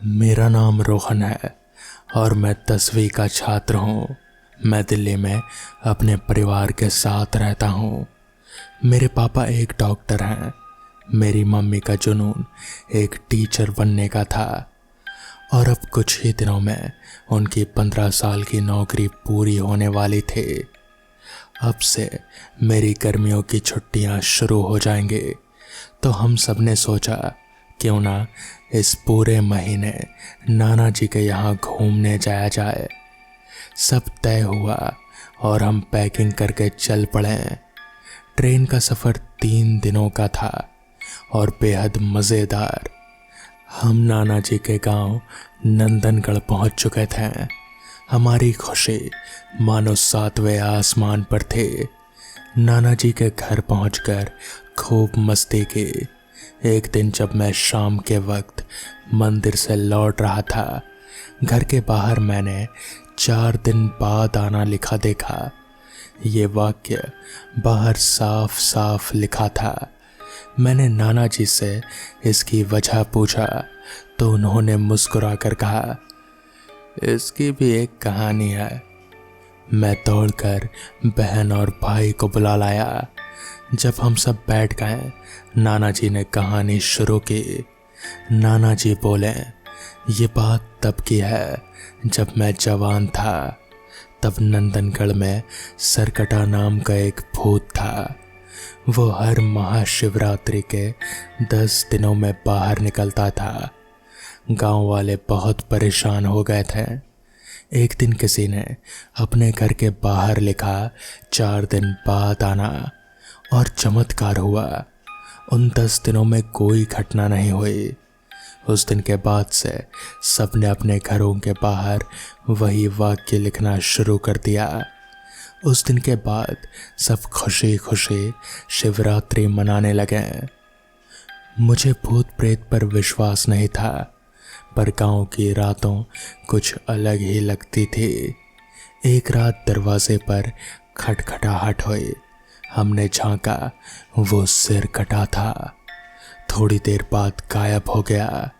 मेरा नाम रोहन है और मैं 10वीं का छात्र हूँ। मैं दिल्ली में अपने परिवार के साथ रहता हूँ। मेरे पापा एक डॉक्टर हैं। मेरी मम्मी का जुनून एक टीचर बनने का था और अब कुछ ही दिनों में उनकी 15 साल की नौकरी पूरी होने वाली थी। अब से मेरी गर्मियों की छुट्टियां शुरू हो जाएंगी, तो हम सब ने सोचा क्यों ना इस पूरे महीने नाना जी के यहाँ घूमने जाया जाए। सब तय हुआ और हम पैकिंग करके चल पड़े। ट्रेन का सफ़र 3 दिनों का था और बेहद मज़ेदार। हम नाना जी के गांव नंदनगढ़ पहुंच चुके थे। हमारी खुशी मानो 7वें आसमान पर थी। नाना जी के घर पहुंचकर खूब मस्ती की। एक दिन जब मैं शाम के वक्त मंदिर से लौट रहा था, घर के बाहर मैंने 4 दिन बाद आना लिखा देखा। ये वाक्य बाहर साफ साफ लिखा था। मैंने नाना जी से इसकी वजह पूछा तो उन्होंने मुस्कुराकर कहा, इसकी भी एक कहानी है। मैं दौड़कर बहन और भाई को बुला लाया। जब हम सब बैठ गए, नाना जी ने कहानी शुरू की। नाना जी बोले, ये बात तब की है जब मैं जवान था। तब नंदनगढ़ में सरकटा नाम का एक भूत था। वो हर महाशिवरात्रि के 10 दिनों में बाहर निकलता था। गांव वाले बहुत परेशान हो गए थे। एक दिन किसी ने अपने घर के बाहर लिखा 4 दिन बाद आना, और चमत्कार हुआ। उन 10 दिनों में कोई घटना नहीं हुई। उस दिन के बाद से सबने अपने घरों के बाहर वही वाक्य लिखना शुरू कर दिया। उस दिन के बाद सब खुशी खुशी शिवरात्रि मनाने लगे। मुझे भूत प्रेत पर विश्वास नहीं था, पर गांव की रातों कुछ अलग ही लगती थी। एक रात दरवाजे पर खटखटाहट हुई। हमने झांका, वो सिर कटा था। थोड़ी देर बाद गायब हो गया।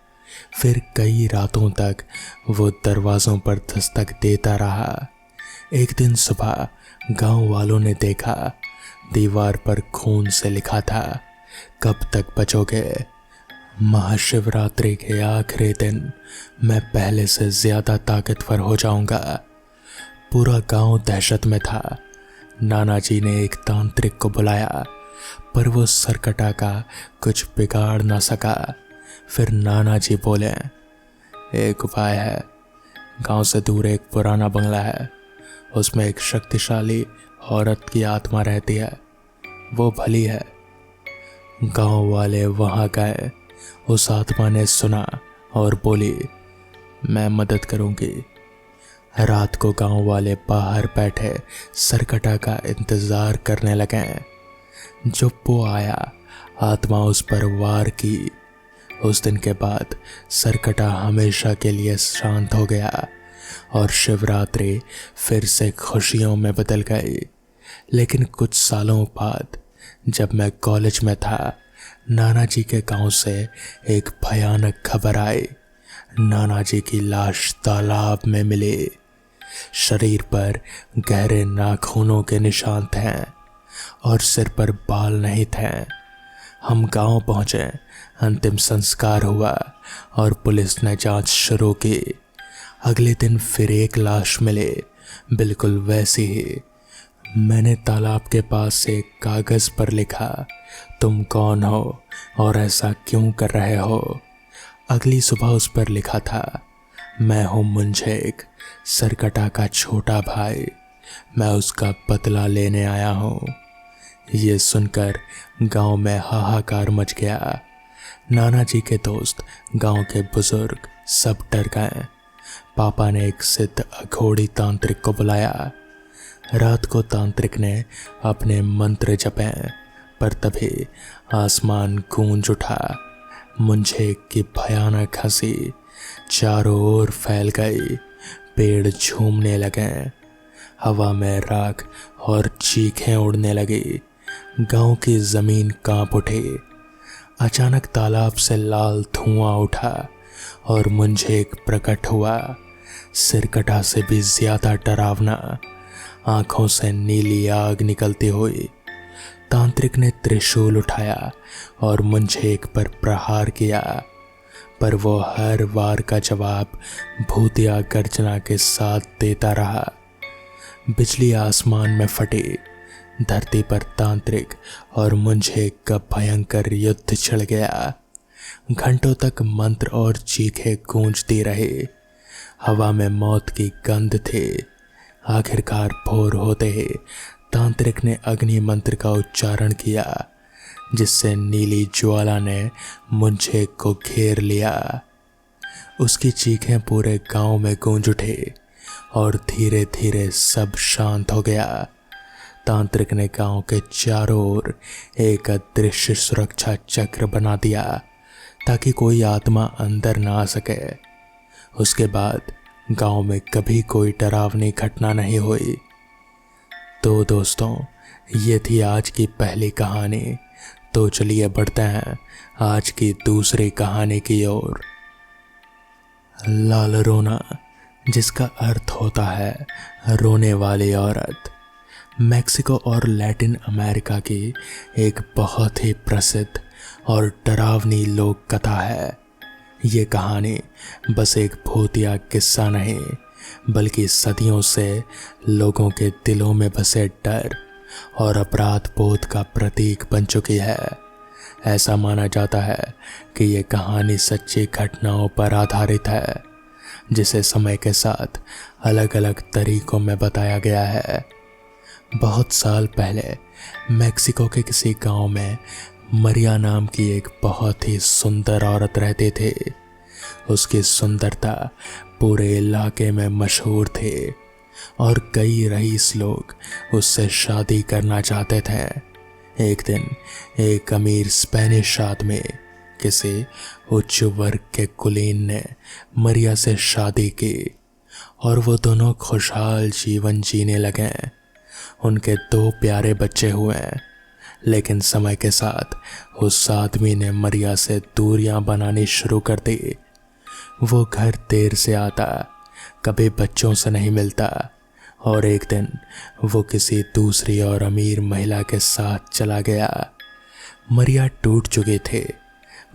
फिर कई रातों तक वो दरवाज़ों पर दस्तक देता रहा। एक दिन सुबह गांव वालों ने देखा, दीवार पर खून से लिखा था, कब तक बचोगे। महाशिवरात्रि के आखिरी दिन मैं पहले से ज़्यादा ताकतवर हो जाऊंगा। पूरा गांव दहशत में था। नाना जी ने एक तांत्रिक को बुलाया, पर वो सरकटा का कुछ बिगाड़ ना सका। फिर नाना जी बोले, एक उपाय है। गांव से दूर एक पुराना बंगला है, उसमें एक शक्तिशाली औरत की आत्मा रहती है। वो भली है। गांव वाले वहां गए। उस आत्मा ने सुना और बोली, मैं मदद करूंगी। रात को गांव वाले बाहर बैठे सरकटा का इंतजार करने लगे। जब वो आया, आत्मा उस पर वार की। उस दिन के बाद सरकटा हमेशा के लिए शांत हो गया और शिवरात्रि फिर से खुशियों में बदल गई। लेकिन कुछ सालों बाद जब मैं कॉलेज में था, नाना जी के गांव से एक भयानक खबर आई। नाना जी की लाश तालाब में मिली। शरीर पर गहरे नाखूनों के निशान थे और सिर पर बाल नहीं थे। हम गांव पहुंचे। अंतिम संस्कार हुआ और पुलिस ने जांच शुरू की। अगले दिन फिर एक लाश मिली, बिल्कुल वैसी ही। मैंने तालाब के पास एक कागज पर लिखा, तुम कौन हो और ऐसा क्यों कर रहे हो। अगली सुबह उस पर लिखा था, मैं हूँ मुंजेक, सरकटा का छोटा भाई। मैं उसका बदला लेने आया हूँ। ये सुनकर गांव में हाहाकार मच गया। नाना जी के दोस्त, गांव के बुजुर्ग सब डर गए। पापा ने एक सिद्ध अघोड़ी तांत्रिक को बुलाया। रात को तांत्रिक ने अपने मंत्र जपे, पर तभी आसमान गूंज उठा। मुंजेक की भयानक हंसी चारों ओर फैल गई। पेड़ झूमने लगे, हवा में राख और चीखें उड़ने लगी। गांव की जमीन कांप उठी। अचानक तालाब से लाल धुआं उठा और मुझे एक प्रकट हुआ, सिरकटा से भी ज्यादा डरावना, आंखों से नीली आग निकलती हुई। तांत्रिक ने त्रिशूल उठाया और मुझे एक पर प्रहार किया, पर वो हर वार का जवाब भूतिया गर्जना के साथ देता रहा। बिजली आसमान में फटी, धरती पर तांत्रिक और मुझे का भयंकर युद्ध छिड़ गया। घंटों तक मंत्र और चीखें गूंजती रही, हवा में मौत की गंध थी। आखिरकार भोर होते ही तांत्रिक ने अग्नि मंत्र का उच्चारण किया, जिससे नीली ज्वाला ने मुझे को घेर लिया। उसकी चीखें पूरे गांव में गूंज उठी और धीरे धीरे सब शांत हो गया। तांत्रिक ने गांव के चारों ओर एक अदृश्य सुरक्षा चक्र बना दिया, ताकि कोई आत्मा अंदर ना आ सके। उसके बाद गांव में कभी कोई डरावनी घटना नहीं हुई। तो दोस्तों, ये थी आज की पहली कहानी। तो चलिए बढ़ते हैं आज की दूसरी कहानी की ओर। लाल रोना, जिसका अर्थ होता है रोने वाली औरत, मैक्सिको और लैटिन अमेरिका की एक बहुत ही प्रसिद्ध और डरावनी लोक कथा है। ये कहानी बस एक भूतिया किस्सा नहीं, बल्कि सदियों से लोगों के दिलों में बसे डर और अपराध बोध का प्रतीक बन चुकी है। ऐसा माना जाता है कि ये कहानी सच्ची घटनाओं पर आधारित है, जिसे समय के साथ अलग अलग तरीकों में बताया गया है। बहुत साल पहले मैक्सिको के किसी गांव में मरिया नाम की एक बहुत ही सुंदर औरत रहती थी। उसकी सुंदरता पूरे इलाके में मशहूर थी और कई रईस लोग उससे शादी करना चाहते थे। एक दिन एक अमीर स्पेनिश आदमी किसी उच्च वर्ग के कुलीन ने मरिया से शादी की और वो दोनों खुशहाल जीवन जीने लगे। उनके 2 प्यारे बच्चे हुए, लेकिन समय के साथ उस आदमी ने मरिया से दूरियां बनानी शुरू कर दी। वो घर देर से आता, कभी बच्चों से नहीं मिलता, और एक दिन वो किसी दूसरी और अमीर महिला के साथ चला गया। मरिया टूट चुकी थी।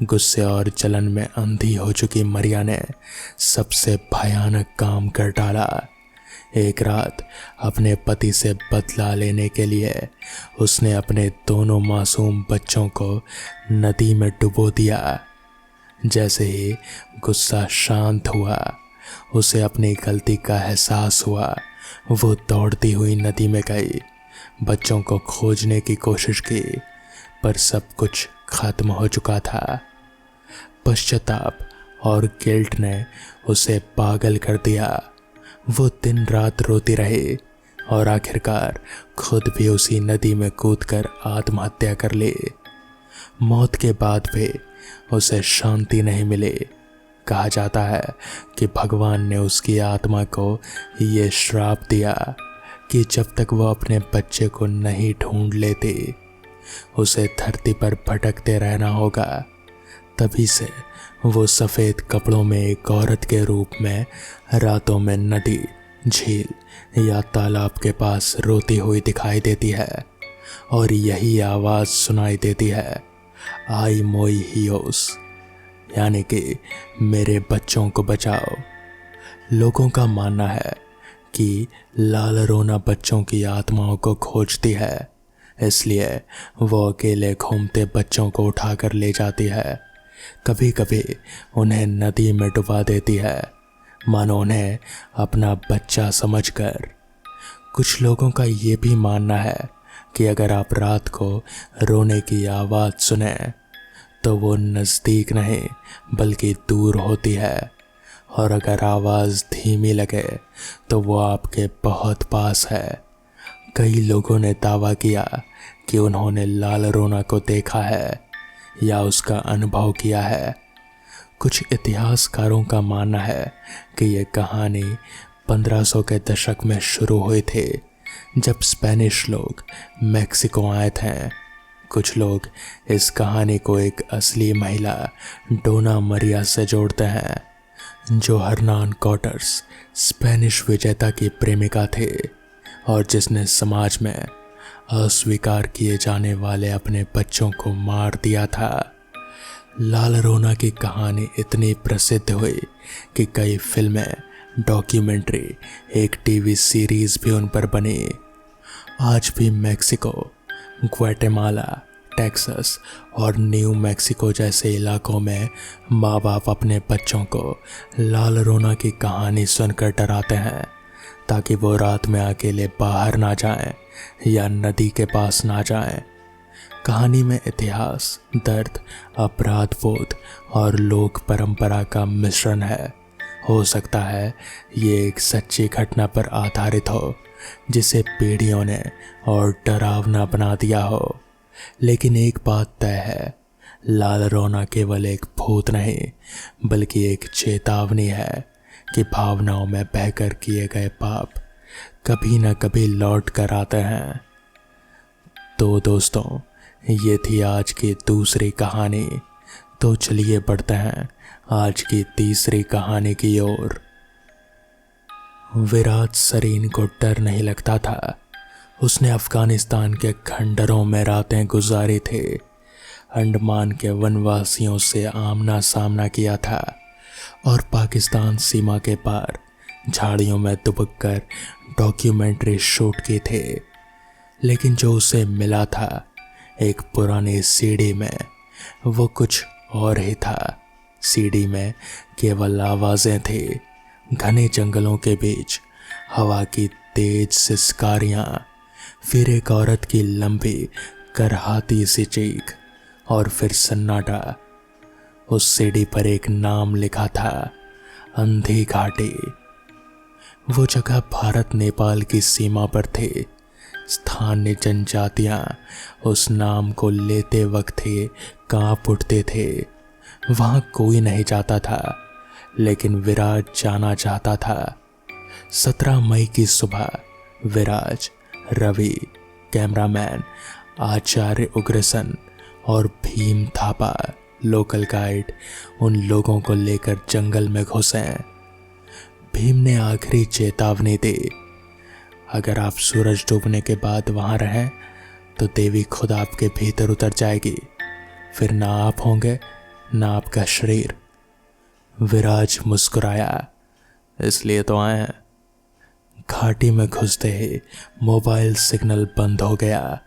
गुस्से और जलन में अंधी हो चुकी मरिया ने सबसे भयानक काम कर डाला। एक रात अपने पति से बदला लेने के लिए उसने अपने दोनों मासूम बच्चों को नदी में डुबो दिया। जैसे ही गुस्सा शांत हुआ, उसे अपनी गलती का एहसास हुआ। वो दौड़ती हुई नदी में गई, बच्चों को खोजने की कोशिश की, पर सब कुछ खत्म हो चुका था। पश्चाताप और गिल्ट ने उसे पागल कर दिया। वो दिन रात रोती रही और आखिरकार खुद भी उसी नदी में कूदकर आत्महत्या कर ली। मौत के बाद भी उसे शांति नहीं मिली। कहा जाता है कि भगवान ने उसकी आत्मा को ये श्राप दिया कि जब तक वो अपने बच्चे को नहीं ढूंढ लेती, उसे धरती पर भटकते रहना होगा। तभी से वो सफ़ेद कपड़ों में एक औरत के रूप में रातों में नदी, झील या तालाब के पास रोती हुई दिखाई देती है और यही आवाज़ सुनाई देती है, आई मोई हियोस, यानी कि मेरे बच्चों को बचाओ। लोगों का मानना है कि लाल रोना बच्चों की आत्माओं को खोजती है, इसलिए वो अकेले घूमते बच्चों को उठाकर ले जाती है। कभी कभी उन्हें नदी में डुबा देती है, मानो उन्हें अपना बच्चा समझकर। कुछ लोगों का ये भी मानना है कि अगर आप रात को रोने की आवाज़ सुने तो वो नज़दीक नहीं बल्कि दूर होती है, और अगर आवाज़ धीमी लगे तो वो आपके बहुत पास है। कई लोगों ने दावा किया कि उन्होंने लाल रोना को देखा है या उसका अनुभव किया है। कुछ इतिहासकारों का मानना है कि ये कहानी 1500 के दशक में शुरू हुई थी, जब स्पेनिश लोग मैक्सिको आए थे। कुछ लोग इस कहानी को एक असली महिला डोना मरिया से जोड़ते हैं, जो हर्नान कॉर्टेस स्पेनिश विजेता की प्रेमिका थे और जिसने समाज में अस्वीकार किए जाने वाले अपने बच्चों को मार दिया था। ला llorona की कहानी इतनी प्रसिद्ध हुई कि कई फिल्में, डॉक्यूमेंट्री, एक टीवी सीरीज भी उन पर बनी। आज भी मैक्सिको, ग्वाटेमाला, टेक्सास और न्यू मैक्सिको जैसे इलाकों में माँ बाप अपने बच्चों को ला llorona की कहानी सुनकर डराते हैं ताकि वो रात में अकेले बाहर ना जाएं या नदी के पास ना जाएं। कहानी में इतिहास, दर्द, अपराध बोध और लोक परंपरा का मिश्रण है। हो सकता है ये एक सच्ची घटना पर आधारित हो जिसे पीढ़ियों ने और डरावना बना दिया हो, लेकिन एक बात तय है, ला llorona केवल एक भूत नहीं बल्कि एक चेतावनी है कि भावनाओं में बहकर किए गए पाप कभी न कभी लौट कर आते हैं। तो दोस्तों, ये थी आज की दूसरी कहानी। तो चलिए बढ़ते हैं आज की तीसरी कहानी की ओर। विराट सरीन को डर नहीं लगता था। उसने अफगानिस्तान के खंडरों में रातें गुजारी थी, अंडमान के वनवासियों से आमना सामना किया था और पाकिस्तान सीमा के पार झाड़ियों में दुबक कर डॉक्यूमेंट्री शूट की थी। लेकिन जो उसे मिला था एक पुरानी सीडी में, वो कुछ और ही था। सीडी में केवल आवाज़ें थी, घने जंगलों के बीच हवा की तेज सिसकारियाँ, फिर एक औरत की लंबी करहाती सी चीख और फिर सन्नाटा। उस सीडी पर एक नाम लिखा था, अंधी घाटी। वो जगह भारत नेपाल की सीमा पर थी। स्थानीय जनजातियां उस नाम को लेते वक्त ही कांप उठते थे। वहां कोई नहीं जाता था, लेकिन विराज जाना चाहता था। 17 मई की सुबह विराज, रवि, कैमरामैन आचार्य उग्रसेन और भीम थापा लोकल गाइड उन लोगों को लेकर जंगल में घुसे। भीम ने आखिरी चेतावनी दी, अगर आप सूरज डूबने के बाद वहां रहें तो देवी खुद आपके भीतर उतर जाएगी, फिर ना आप होंगे ना आपका शरीर। विराज मुस्कुराया, इसलिए तो आए हैं। घाटी में घुसते ही मोबाइल सिग्नल बंद हो गया।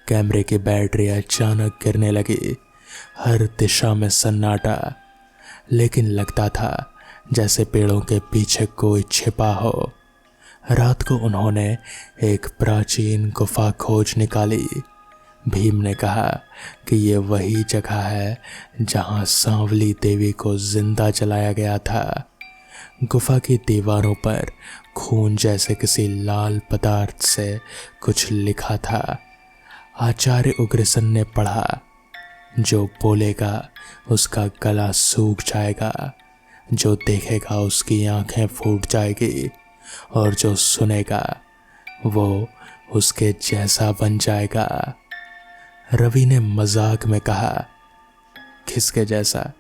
कैमरे की बैटरी अचानक गिरने लगी। हर दिशा में सन्नाटा, लेकिन लगता था जैसे पेड़ों के पीछे कोई छिपा हो। रात को उन्होंने एक प्राचीन गुफा खोज निकाली। भीम ने कहा कि ये वही जगह है जहां सांवली देवी को जिंदा जलाया गया था। गुफा की दीवारों पर खून जैसे किसी लाल पदार्थ से कुछ लिखा था। आचार्य उग्रसेन ने पढ़ा, जो बोलेगा उसका गला सूख जाएगा, जो देखेगा उसकी आंखें फूट जाएगी और जो सुनेगा वो उसके जैसा बन जाएगा। रवि ने मजाक में कहा, किसके जैसा?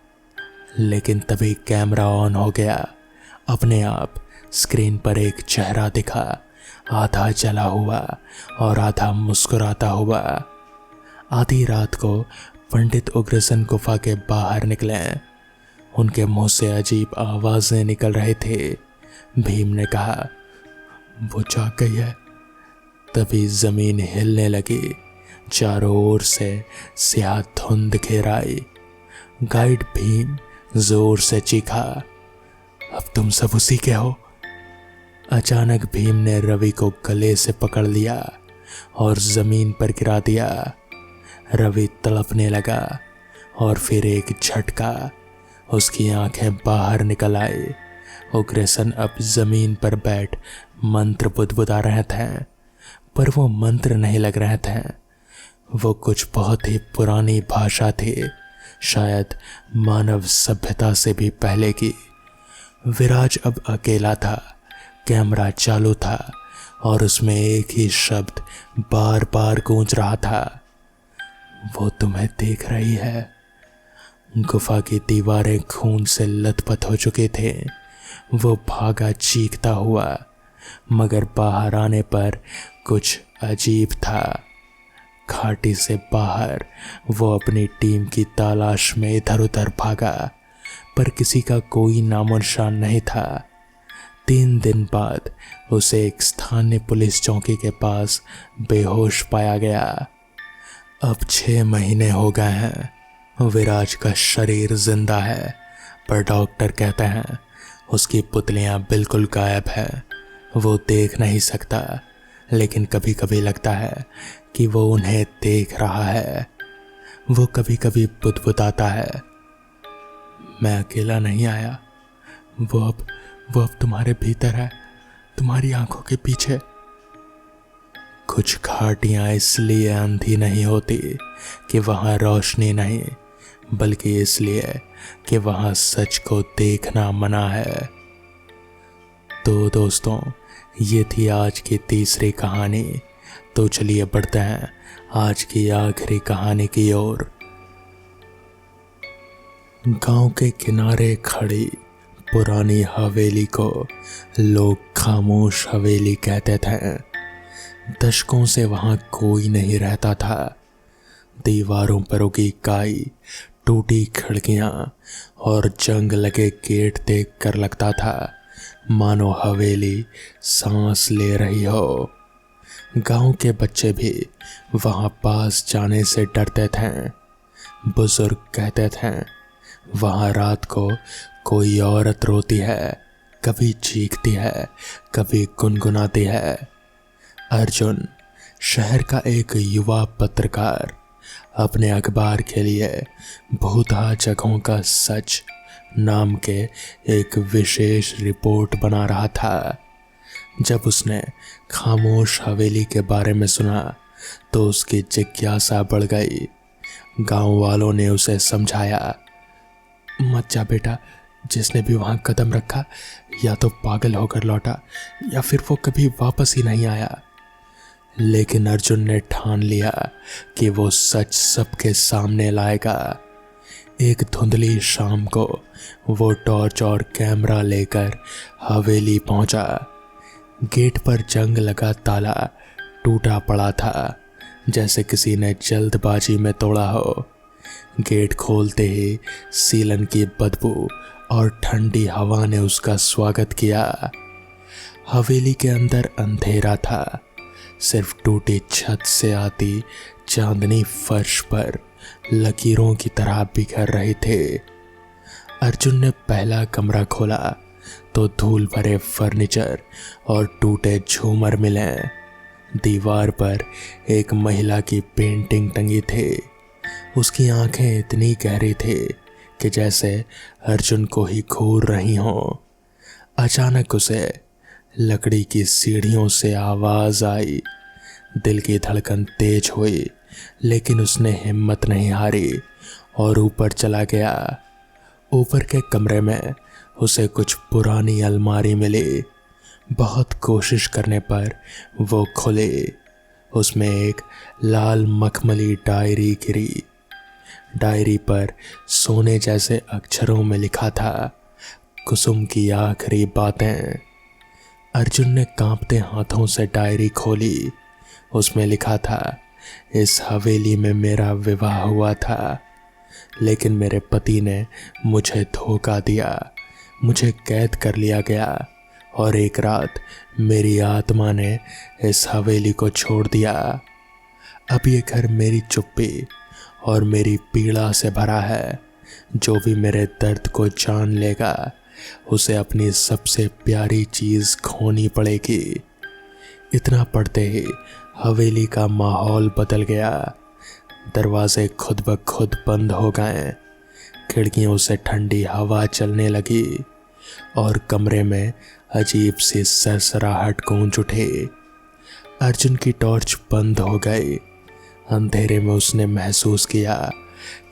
लेकिन तभी कैमरा ऑन हो गया। अपने आप स्क्रीन पर एक चेहरा दिखा, आधा जला हुआ और आधा मुस्कुराता हुआ। आधी रात को पंडित उग्रसेन गुफा के बाहर निकले। उनके मुंह से अजीब आवाजें निकल रहे थे। भीम ने कहा, वो जाग गई है। तभी जमीन हिलने लगी। चारों ओर से स्याह धुंध घेर आई। गाइड भीम जोर से चीखा, अब तुम सब उसी के हो। अचानक भीम ने रवि को गले से पकड़ लिया और जमीन पर गिरा दिया। रवि तड़पने लगा और फिर एक झटका, उसकी आंखें बाहर निकल आई। उग्रसेन अब जमीन पर बैठ मंत्र बुदबुदा रहे थे, पर वो मंत्र नहीं लग रहे थे। वो कुछ बहुत ही पुरानी भाषा थी, शायद मानव सभ्यता से भी पहले की। विराज अब अकेला था। कैमरा चालू था और उसमें एक ही शब्द बार बार गूंज रहा था, वो तुम्हें देख रही है। गुफा की दीवारें खून से लथपथ हो चुके थे। वो भागा चीखता हुआ, मगर बाहर आने पर कुछ अजीब था। घाटी से बाहर वो अपनी टीम की तलाश में इधर उधर भागा, पर किसी का कोई नामो निशान नहीं था। 3 दिन बाद उसे एक स्थानीय पुलिस चौकी के पास बेहोश पाया गया। अब 6 महीने हो गए हैं। विराज का शरीर जिंदा है, पर डॉक्टर कहते हैं उसकी पुतलियां बिल्कुल गायब है। वो देख नहीं सकता, लेकिन कभी कभी लगता है कि वो उन्हें देख रहा है। वो कभी कभी बुदबुदाता है, मैं अकेला नहीं आया, वो अब तुम्हारे भीतर है, तुम्हारी आंखों के पीछे। कुछ घाटियां इसलिए अंधी नहीं होती कि वहां रोशनी नहीं, बल्कि इसलिए कि वहां सच को देखना मना है। तो दोस्तों, ये थी आज की तीसरी कहानी। तो चलिए बढ़ते हैं आज की आखिरी कहानी की ओर। गांव के किनारे खड़ी पुरानी हवेली को लोग खामोश हवेली कहते थे। दशकों से वहां कोई नहीं रहता था। दीवारों पर उगी काई, टूटी खिड़कियां और जंग लगे गेट देख कर लगता था मानो हवेली सांस ले रही हो। गांव के बच्चे भी वहां पास जाने से डरते थे। बुजुर्ग कहते थे वहां रात को कोई औरत रोती है, कभी चीखती है, कभी गुनगुनाती है। अर्जुन, शहर का एक युवा पत्रकार, अपने अखबार के लिए भूतहा जगहों का सच नाम के एक विशेष रिपोर्ट बना रहा था। जब उसने खामोश हवेली के बारे में सुना तो उसकी जिज्ञासा बढ़ गई। गांव वालों ने उसे समझाया, मत जा बेटा, जिसने भी वहां कदम रखा या तो पागल होकर लौटा या फिर वो कभी वापस ही नहीं आया। लेकिन अर्जुन ने ठान लिया कि वो सच सबके सामने लाएगा। एक धुंधली शाम को वो टॉर्च और कैमरा लेकर हवेली पहुंचा। गेट पर जंग लगा ताला टूटा पड़ा था, जैसे किसी ने जल्दबाजी में तोड़ा हो। गेट खोलते ही सीलन की बदबू और ठंडी हवा ने उसका स्वागत किया। हवेली के अंदर अंधेरा था। सिर्फ टूटी छत से आती चांदनी फर्श पर लकीरों की तरह बिखर रहे थे। अर्जुन ने पहला कमरा खोला तो धूल भरे फर्नीचर और टूटे झूमर मिले। दीवार पर एक महिला की पेंटिंग टंगी थी। उसकी आंखें इतनी गहरी थी कि जैसे अर्जुन को ही घूर रही हों। अचानक उसे लकड़ी की सीढ़ियों से आवाज आई। दिल की धड़कन तेज हुई, लेकिन उसने हिम्मत नहीं हारी और ऊपर चला गया। ऊपर के कमरे में उसे कुछ पुरानी अलमारी मिली। बहुत कोशिश करने पर वो खुली। उसमें एक लाल मखमली डायरी गिरी। डायरी पर सोने जैसे अक्षरों में लिखा था, कुसुम की आखिरी बातें। अर्जुन ने कांपते हाथों से डायरी खोली। उसमें लिखा था, इस हवेली में मेरा विवाह हुआ था, लेकिन मेरे पति ने मुझे धोखा दिया। मुझे कैद कर लिया गया और एक रात मेरी आत्मा ने इस हवेली को छोड़ दिया। अब ये घर मेरी चुप्पी और मेरी पीड़ा से भरा है। जो भी मेरे दर्द को जान लेगा उसे अपनी सबसे प्यारी चीज खोनी पड़ेगी। इतना पढ़ते ही हवेली का माहौल बदल गया। दरवाजे खुद ब खुद बंद हो गए। खिड़कियों से ठंडी हवा चलने लगी और कमरे में अजीब सी सरसराहट गूंज उठी। अर्जुन की टॉर्च बंद हो गई। अंधेरे में उसने महसूस किया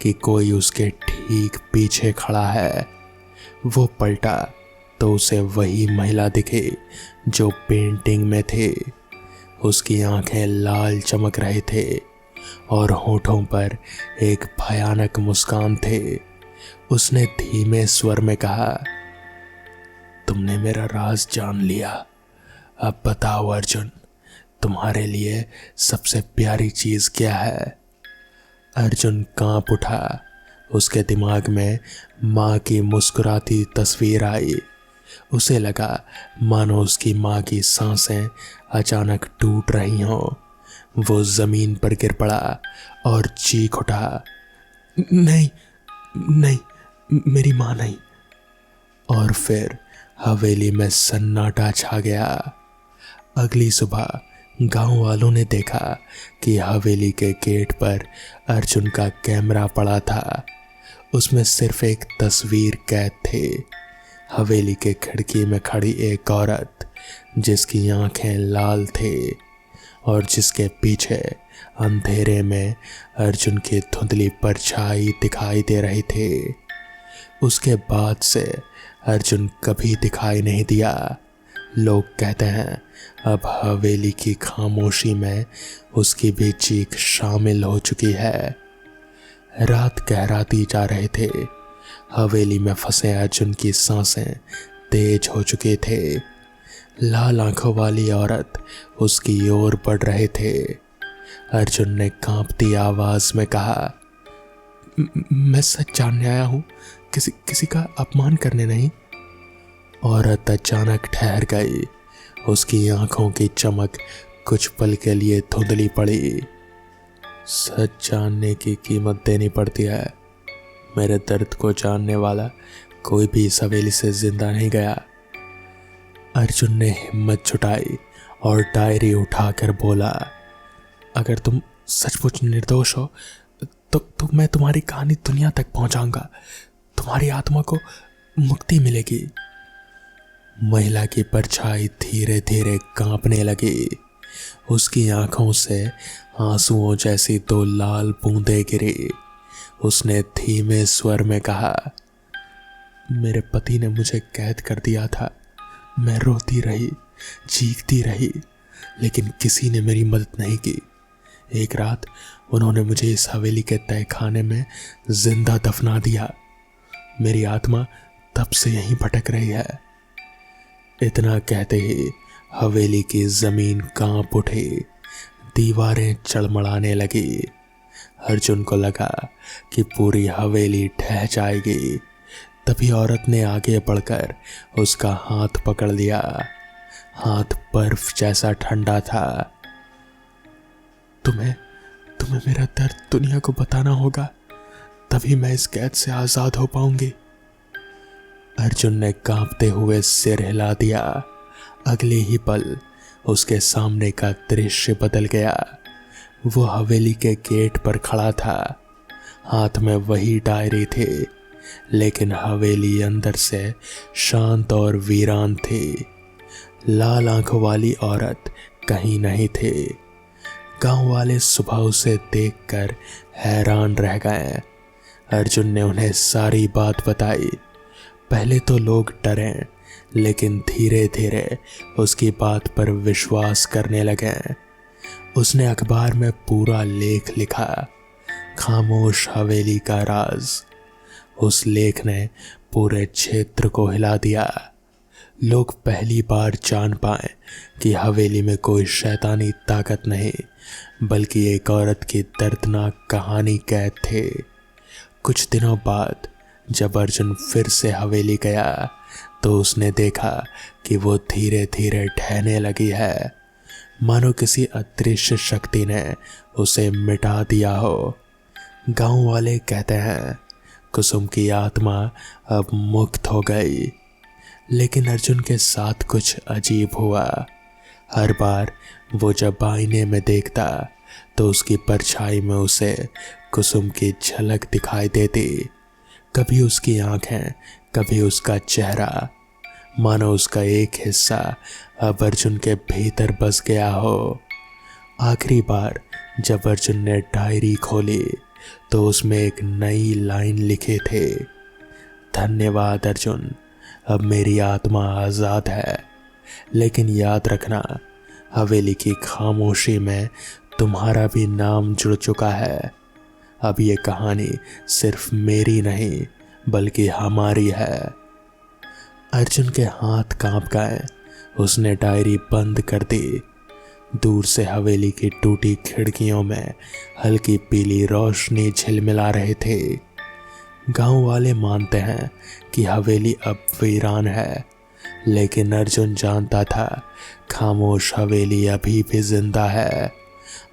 कि कोई उसके ठीक पीछे खड़ा है। वो पलटा तो उसे वही महिला दिखी जो पेंटिंग में थी। उसकी आंखें लाल चमक रहे थे और होठों पर एक भयानक मुस्कान थे। उसने धीमे स्वर में कहा, तुमने मेरा राज जान लिया। अब बताओ अर्जुन, तुम्हारे लिए सबसे प्यारी चीज क्या है? अर्जुन कांप उठा। उसके दिमाग में माँ की मुस्कुराती तस्वीर आई। उसे लगा मानो उसकी माँ की सांसें अचानक टूट रही हों। वो जमीन पर गिर पड़ा और चीख उठा, नहीं नहीं, मेरी माँ नहीं। और फिर हवेली में सन्नाटा छा गया। अगली सुबह गांव वालों ने देखा कि हवेली के गेट पर अर्जुन का कैमरा पड़ा था। उसमें सिर्फ एक तस्वीर कैद थी। हवेली के खिड़की में खड़ी एक औरत जिसकी आंखें लाल थी और जिसके पीछे अंधेरे में अर्जुन की धुंधली परछाई दिखाई दे रही थी। उसके बाद से अर्जुन कभी दिखाई नहीं दिया। लोग कहते हैं अब हवेली की खामोशी में उसकी भी चीख शामिल हो चुकी है। रात गहराती जा रहे थे। हवेली में फंसे अर्जुन की सांसें तेज हो चुके थे। लाल आंखों वाली औरत उसकी ओर बढ़ रहे थे। अर्जुन ने कांपती आवाज में कहा, मैं सच जानने आया हूं, किसी का अपमान करने नहीं। औरत अचानक ठहर गई। उसकी आंखों की चमक कुछ पल के लिए धुंधली पड़ी। सच जानने की कीमत देनी पड़ती है। मेरे दर्द को जानने वाला कोई भी इस हवेली से जिंदा नहीं गया। अर्जुन ने हिम्मत जुटाई और डायरी उठाकर बोला, अगर तुम सचमुच निर्दोष हो तो मैं तुम्हारी कहानी दुनिया तक पहुंचाऊंगा। तुम्हारी आत्मा को मुक्ति मिलेगी। महिला की परछाई धीरे धीरे कांपने लगी। उसकी आंखों से आंसुओं जैसी दो लाल बूंदें गिरी। उसने धीमे स्वर में कहा, मेरे पति ने मुझे कैद कर दिया था। मैं रोती रही, चीखती रही, लेकिन किसी ने मेरी मदद नहीं की। एक रात उन्होंने मुझे इस हवेली के तहखाने में जिंदा दफना दिया। मेरी आत्मा तब से यहीं भटक रही है। इतना कहते ही हवेली की जमीन कांप उठी। दीवारें चड़मड़ाने लगी। अर्जुन को लगा कि पूरी हवेली ढह जाएगी। तभी औरत ने आगे बढ़कर उसका हाथ पकड़ लिया। हाथ बर्फ जैसा ठंडा था। तुम्हें मेरा दर्द दुनिया को बताना होगा, तभी मैं इस कैद से आजाद हो पाऊंगी। अर्जुन ने कांपते हुए सिर हिला दिया। अगले ही पल उसके सामने का दृश्य बदल गया। वो हवेली के गेट पर खड़ा था। हाथ में वही डायरी थी, लेकिन हवेली अंदर से शांत और वीरान थी। लाल आंखों वाली औरत कहीं नहीं थी। गांव वाले सुबह उसे देखकर हैरान रह गए। अर्जुन ने उन्हें सारी बात बताई। पहले तो लोग डरे, लेकिन धीरे धीरे उसकी बात पर विश्वास करने लगे। उसने अखबार में पूरा लेख लिखा, खामोश हवेली का राज। उस लेख ने पूरे क्षेत्र को हिला दिया। लोग पहली बार जान पाए कि हवेली में कोई शैतानी ताकत नहीं, बल्कि एक औरत की दर्दनाक कहानी कैद थी। कुछ दिनों बाद जब अर्जुन फिर से हवेली गया तो उसने देखा कि वो धीरे धीरे ढहने लगी है, मानो किसी अदृश्य शक्ति ने उसे मिटा दिया हो। गांव वाले कहते हैं कुसुम की आत्मा अब मुक्त हो गई। लेकिन अर्जुन के साथ कुछ अजीब हुआ। हर बार वो जब आईने में देखता तो उसकी परछाई में उसे कुसुम की झलक दिखाई देती। कभी उसकी आंखें, कभी उसका चेहरा, मानो उसका एक हिस्सा अब अर्जुन के भीतर बस गया हो। आखिरी बार जब अर्जुन ने डायरी खोली तो उसमें एक नई लाइन लिखे थे, धन्यवाद अर्जुन, अब मेरी आत्मा आज़ाद है। लेकिन याद रखना, हवेली की खामोशी में तुम्हारा भी नाम जुड़ चुका है। अब ये कहानी सिर्फ मेरी नहीं बल्कि हमारी है। अर्जुन के हाथ कांप गए। उसने डायरी बंद कर दी। दूर से हवेली की टूटी खिड़कियों में हल्की पीली रोशनी झिलमिला रहे थे। गांव वाले मानते हैं कि हवेली अब वीरान है, लेकिन अर्जुन जानता था खामोश हवेली अभी भी जिंदा है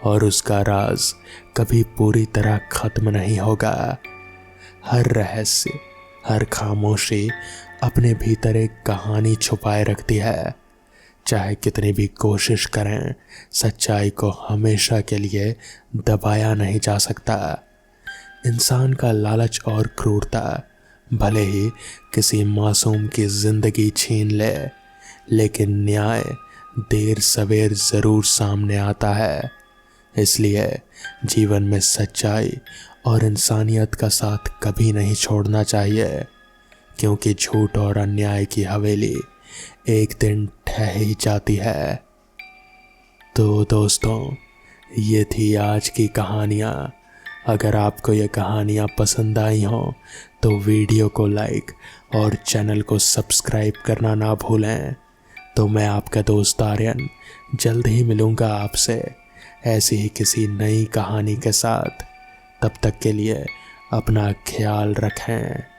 और उसका राज कभी पूरी तरह खत्म नहीं होगा। हर रहस्य, हर खामोशी अपने भीतर एक कहानी छुपाए रखती है। चाहे कितनी भी कोशिश करें, सच्चाई को हमेशा के लिए दबाया नहीं जा सकता। इंसान का लालच और क्रूरता भले ही किसी मासूम की जिंदगी छीन ले, लेकिन न्याय देर सवेर जरूर सामने आता है। इसलिए जीवन में सच्चाई और इंसानियत का साथ कभी नहीं छोड़ना चाहिए, क्योंकि झूठ और अन्याय की हवेली एक दिन ढह ही जाती है। तो दोस्तों, ये थी आज की कहानियाँ। अगर आपको ये कहानियाँ पसंद आई हों तो वीडियो को लाइक और चैनल को सब्सक्राइब करना ना भूलें। तो मैं आपका दोस्त आर्यन जल्द ही मिलूँगा आपसे ऐसी ही किसी नई कहानी के साथ। तब तक के लिए अपना ख्याल रखें।